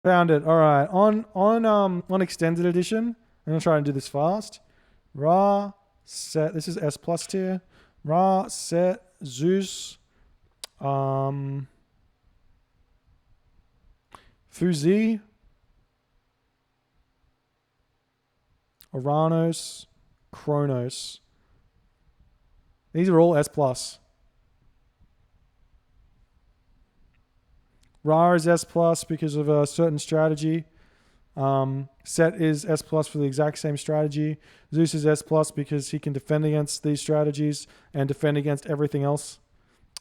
Found it. All right. On extended edition, I'm gonna try and do this fast. Ra Set. This is S plus tier. Ra Set Zeus. Um, Fuzi. Oranos. Kronos. These are all S plus. Ra is S plus because of a certain strategy. Set is S plus for the exact same strategy. Zeus is S plus because he can defend against these strategies and defend against everything else.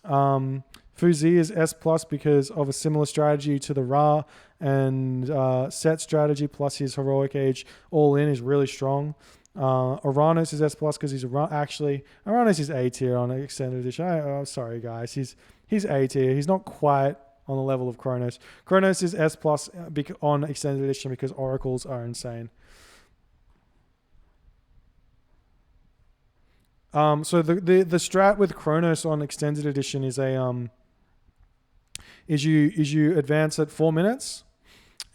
Fuzi is S plus because of a similar strategy to the Ra, and Set strategy plus his heroic age all in is really strong. Oranos is S plus because he's actually Oranos is A tier on extended edition. I'm sorry guys, he's A tier. He's not quite on the level of Kronos. Kronos is S plus on extended edition because oracles are insane. So the strat with Kronos on extended edition is you advance at 4 minutes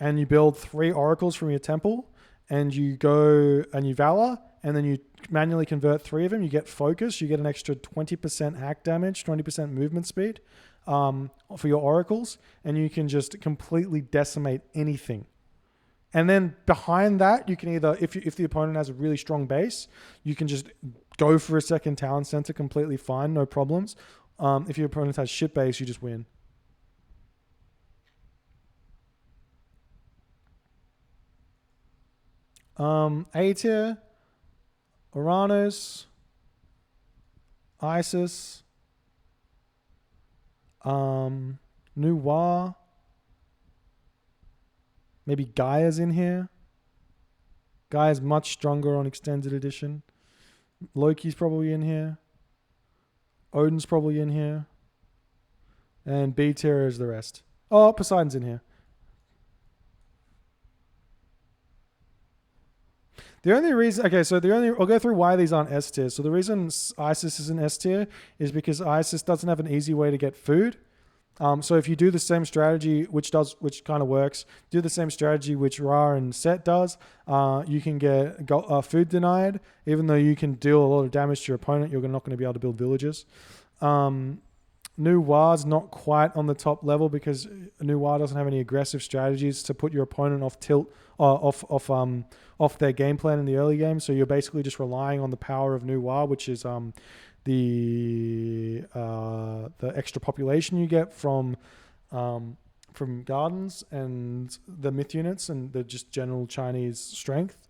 and you build 3 oracles from your temple and you go and you valor and then you manually convert 3 of them. You get focus. You get an extra 20% hack damage, 20% movement speed for your oracles, and you can just completely decimate anything. And then behind that, you can either, if the opponent has a really strong base, you can just go for a second town center completely fine, no problems. If your opponent has shit base, you just win. A tier, Uranus, Isis, Nuwa, maybe Gaia's in here. Gaia's much stronger on extended edition. Loki's probably in here. Odin's probably in here. And B tier is the rest. Oh, Poseidon's in here. The only reason, I'll go through why these aren't S tier. So the reason Isis is an S tier is because Isis doesn't have an easy way to get food. So if you do the same strategy, which kind of works, do the same strategy which Ra and Set does, you can get food denied. Even though you can deal a lot of damage to your opponent, you're not going to be able to build villages. Nuwa's not quite on the top level because Nuwa doesn't have any aggressive strategies to put your opponent off tilt, off their game plan in the early game. So you're basically just relying on the power of Nuwa, which is the extra population you get from gardens and the myth units and the just general Chinese strength.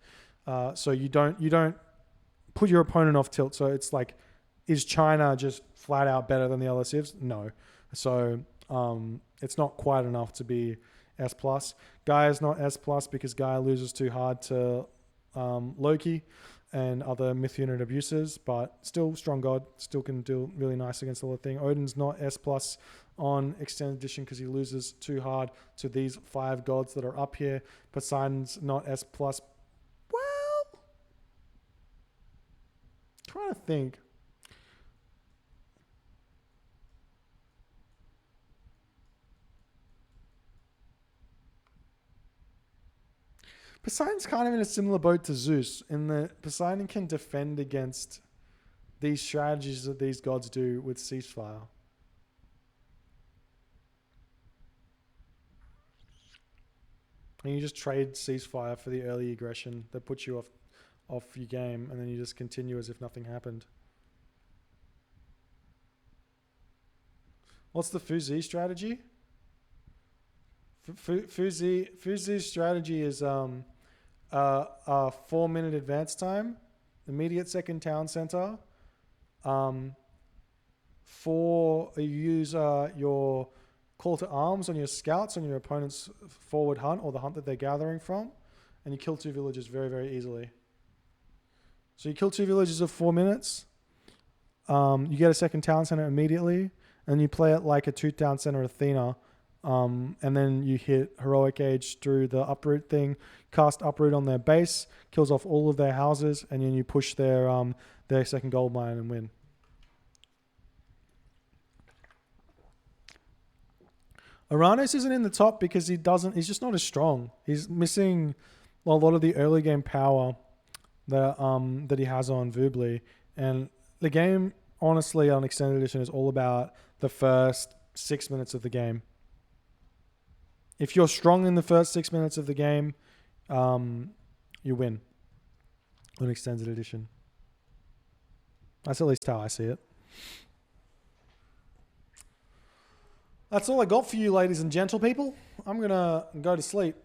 So you don't put your opponent off tilt. So it's like, is China just flat out better than the other civs? No. So it's not quite enough to be S plus. Gaia's not S plus because Gaia loses too hard to Loki and other myth unit abuses, but still strong god, still can do really nice against all the thing. Odin's not S plus on extended edition because he loses too hard to these 5 gods that are up here. Poseidon's not S plus. Well, trying to think. Poseidon's kind of in a similar boat to Zeus in that Poseidon can defend against these strategies that these gods do with ceasefire. And you just trade ceasefire for the early aggression that puts you off your game, and then you just continue as if nothing happened. What's the Fuzi strategy? Fuzi's strategy is a 4-minute advance time, immediate second town center. You use your call to arms on your scouts on your opponent's forward hunt or the hunt that they're gathering from, and you kill 2 villages very, very easily. So you kill 2 villages of 4 minutes. You get a second town center immediately, and you play it like a 2 town center Athena. And then you hit heroic age through the uproot thing, cast uproot on their base, kills off all of their houses, and then you push their second gold mine and win. Aranos isn't in the top because he's just not as strong. He's missing a lot of the early game power that he has on Voobly. And the game, honestly, on Extended Edition is all about the first 6 minutes of the game. If you're strong in the first 6 minutes of the game, you win on Extended Edition. That's at least how I see it. That's all I got for you, ladies and gentle people. I'm going to go to sleep.